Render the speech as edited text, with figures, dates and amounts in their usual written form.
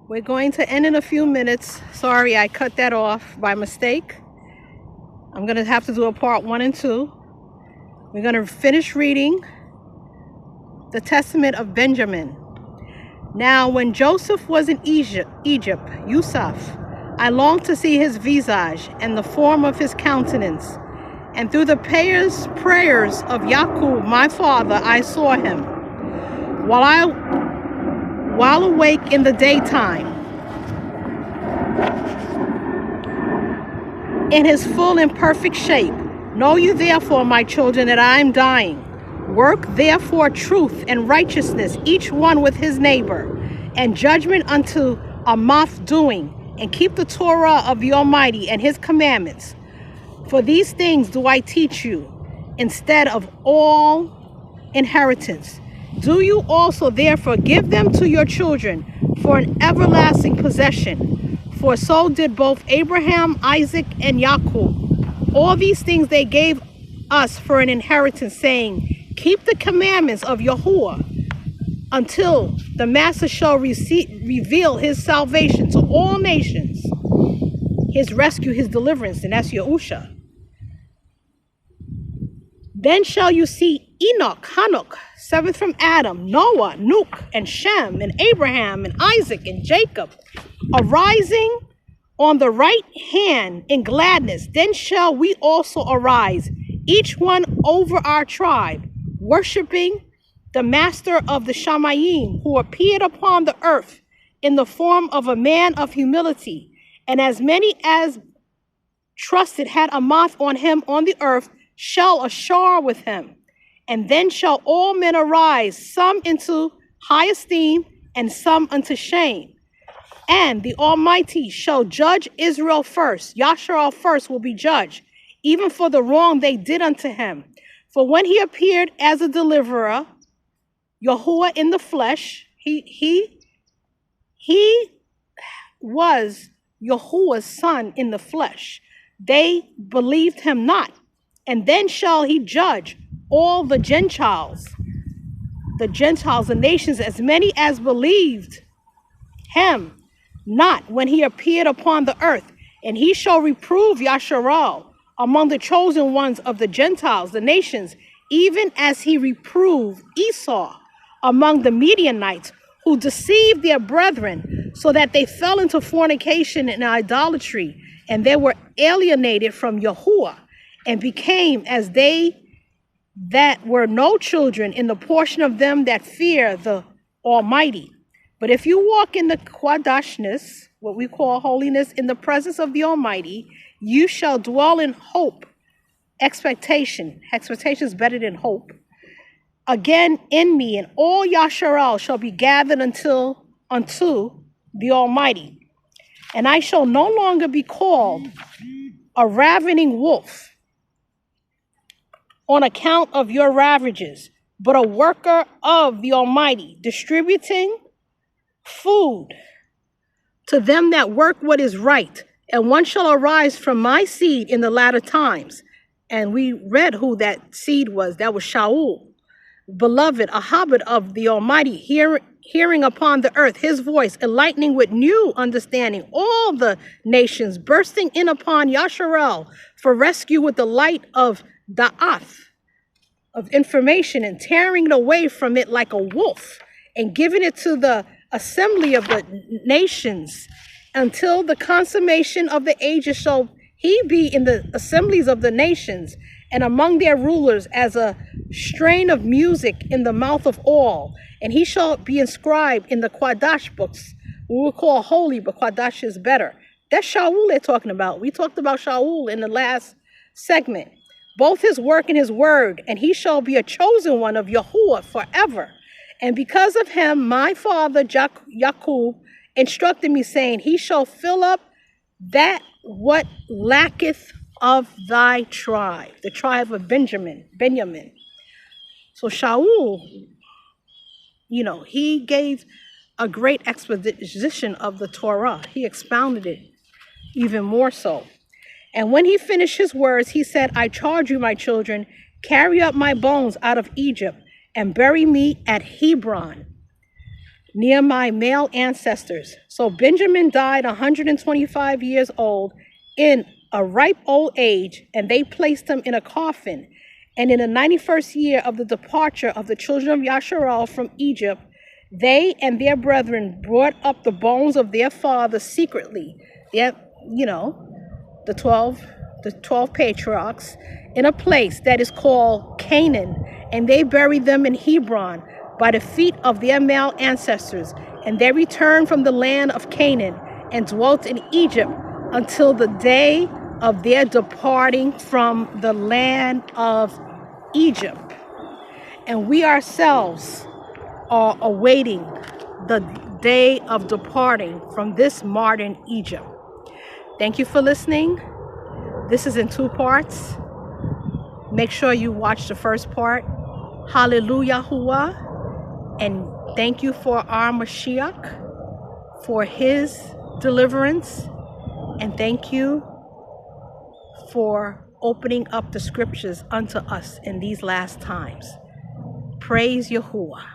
We're going to end in a few minutes. Sorry, I cut that off by mistake. I'm going to have to do a part 1 and 2. We're going to finish reading the Testament of Benjamin. Now, when Joseph was in Egypt, Yusuf, I longed to see his visage and the form of his countenance. And through the prayers of Yaqub, my father, I saw him. While awake in the daytime, in his full and perfect shape. Know you therefore, my children, that I am dying. Work therefore truth and righteousness, each one with his neighbor, and judgment unto a mouth doing, and keep the Torah of the Almighty and his commandments. For these things do I teach you, instead of all inheritance. Do you also therefore give them to your children for an everlasting possession? For so did both Abraham, Isaac, and Jacob. All these things they gave us for an inheritance, saying, keep the commandments of Yahuwah until the Master shall reveal his salvation to all nations, his rescue, his deliverance, and that's Yahusha. Then shall you see Enoch, Hanok, seventh from Adam, Noah, Nuch, and Shem, and Abraham, and Isaac, and Jacob, arising on the right hand in gladness. Then shall we also arise, each one over our tribe, worshiping the Master of the Shamayim, who appeared upon the earth in the form of a man of humility. And as many as trusted had a mouth on him on the earth, shall ashar with him. And then shall all men arise, some into high esteem, and some unto shame. And the Almighty shall judge Israel first. Yasharal first will be judged, even for the wrong they did unto him. For when he appeared as a deliverer, Yahuwah in the flesh, he was Yahuwah's son in the flesh. They believed him not. And then shall he judge all the Gentiles, the nations, as many as believed him not when he appeared upon the earth. And he shall reprove Yasharal among the chosen ones of the Gentiles, the nations, even as he reproved Esau among the Midianites, who deceived their brethren, so that they fell into fornication and idolatry, and they were alienated from Yahuwah, and became as they that were no children in the portion of them that fear the Almighty. But if you walk in the Quadashness, what we call holiness, in the presence of the Almighty, you shall dwell in hope, expectation. Expectation is better than hope. Again in me, and all Yasharal shall be gathered unto the Almighty. And I shall no longer be called a ravening wolf on account of your ravages, but a worker of the Almighty, distributing food to them that work what is right. And one shall arise from my seed in the latter times. And we read who that seed was. That was Shaul, beloved, a hobbit of the Almighty, hearing upon the earth his voice, enlightening with new understanding all the nations, bursting in upon Yasharel for rescue with the light of Da'ath, of information, and tearing it away from it like a wolf, and giving it to the assembly of the nations until the consummation of the ages shall he be in the assemblies of the nations and among their rulers as a strain of music in the mouth of all. And he shall be inscribed in the Quadash books. We will call holy, but Quadash is better. That's Shaul they're talking about. We talked about Shaul in the last segment. Both his work and his word, and he shall be a chosen one of Yahuwah forever. And because of him, my father Jacob instructed me, saying, he shall fill up that what lacketh of thy tribe, the tribe of Benjamin. So Shaul, he gave a great exposition of the Torah. He expounded it even more so. And when he finished his words, he said, I charge you, my children, carry up my bones out of Egypt and bury me at Hebron. near my male ancestors. So Benjamin died 125 years old in a ripe old age, and they placed him in a coffin. And in the 91st year of the departure of the children of Yasharal from Egypt, they and their brethren brought up the bones of their father secretly. The 12 patriarchs, in a place that is called Canaan, and they buried them in Hebron by the feet of their male ancestors. And they returned from the land of Canaan and dwelt in Egypt until the day of their departing from the land of Egypt. And we ourselves are awaiting the day of departing from this modern Egypt. Thank you for listening. This is in 2 parts. Make sure you watch the first part. Hallelujah. And thank you for our Mashiach, for his deliverance. And thank you for opening up the scriptures unto us in these last times. Praise Yahuwah.